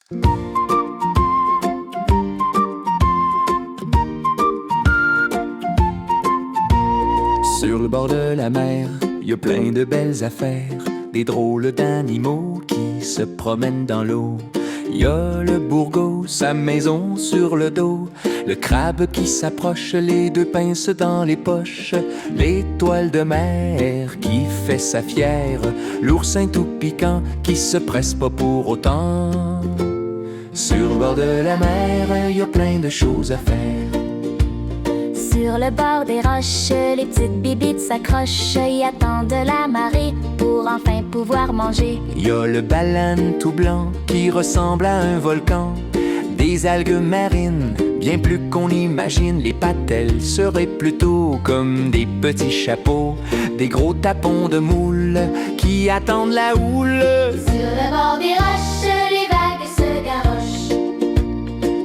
Sur le bord de la mer, y a plein de belles affaires, des drôles d'animaux qui se promènent dans l'eau. Y a le bourgeot, sa maison sur le dos, le crabe qui s'approche, les deux pinces dans les poches, l'étoile de mer qui fait sa fière, l'oursin tout piquant qui se presse pas pour autant. Sur le bord de la mer, y a plein de choses à faire. Sur le bord des roches, les petites bibites s'accrochent y attendent la marée pour enfin pouvoir manger. Y a le baleine tout blanc qui ressemble à un volcan, des algues marines bien plus qu'on imagine. Les pattes, elles seraient plutôt comme des petits chapeaux, des gros tapons de moules qui attendent la houle. Sur le bord des roches, les vagues se garochent.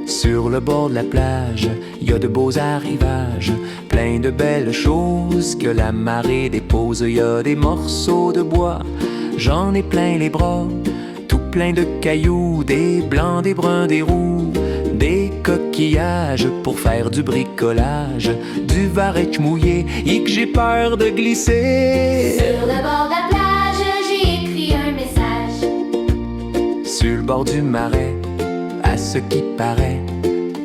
Sur le bord de la plage, y a de beaux arrivages, plein de belles choses que la marée dépose. Y a des morceaux de bois, j'en ai plein les bras, tout plein de cailloux, des blancs, des bruns, des roux, des coquillages pour faire du bricolage, du varech mouillé et que j'ai peur de glisser. Sur le bord de la plage, j'ai écrit un message. Sur le bord du marais, à ce qui paraît,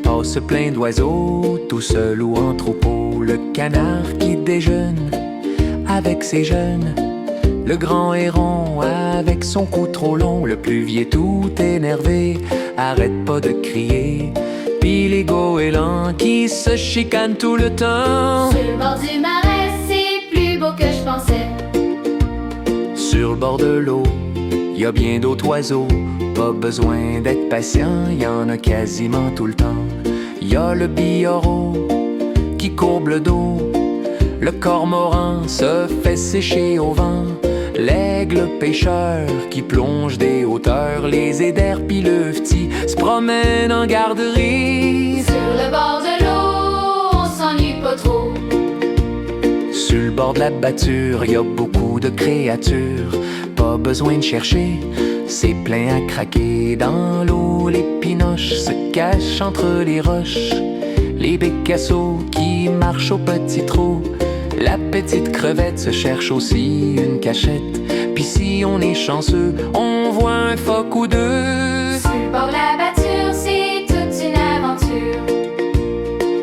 passe plein d'oiseaux, tout seul ou en troupeau. Le canard qui déjeune avec ses jeunes, le grand héron avec son cou trop long, le plus vieux tout énervé, arrête pas de crier. Puis les goélands qui se chicanent tout le temps. Sur le bord du marais, c'est plus beau que je pensais. Sur le bord de l'eau, y a bien d'autres oiseaux, pas besoin d'être patient, y en a quasiment tout le temps. Y a le billoro qui courbe le dos, le cormoran se fait sécher au vent, l'aigle pêcheur qui plonge des hauteurs, les éders pis le petit se promènent en garderie. Sur le bord de l'eau, on s'ennuie pas trop. Sur le bord de la batture, y a beaucoup de créatures, pas besoin de chercher, c'est plein à craquer. Dans l'eau, les pinoches se cachent entre les roches, les bécassos qui marchent au petit trot, la petite crevette se cherche aussi une cachette. Puis si on est chanceux, on voit un phoque ou deux. Sur le bord de la batture, c'est toute une aventure.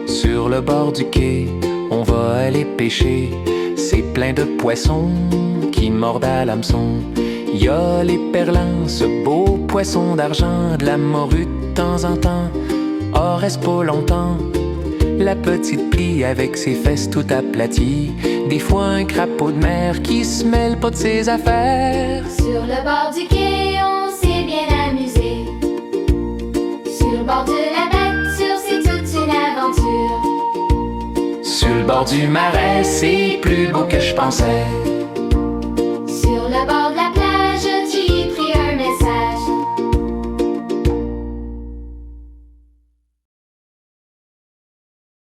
Sur le bord du quai, on va aller pêcher, c'est plein de poissons qui mordent à l'hameçon. Y a les perlins, ce beau poisson d'argent, de la morue de temps en temps. Oh, reste pas longtemps, la petite plie avec ses fesses tout aplaties, des fois un crapaud de mer qui se mêle pas de ses affaires. Sur le bord du quai, on s'est bien amusé. Sur le bord de la nature, c'est toute une aventure. Sur le bord du marais, c'est plus beau que je pensais.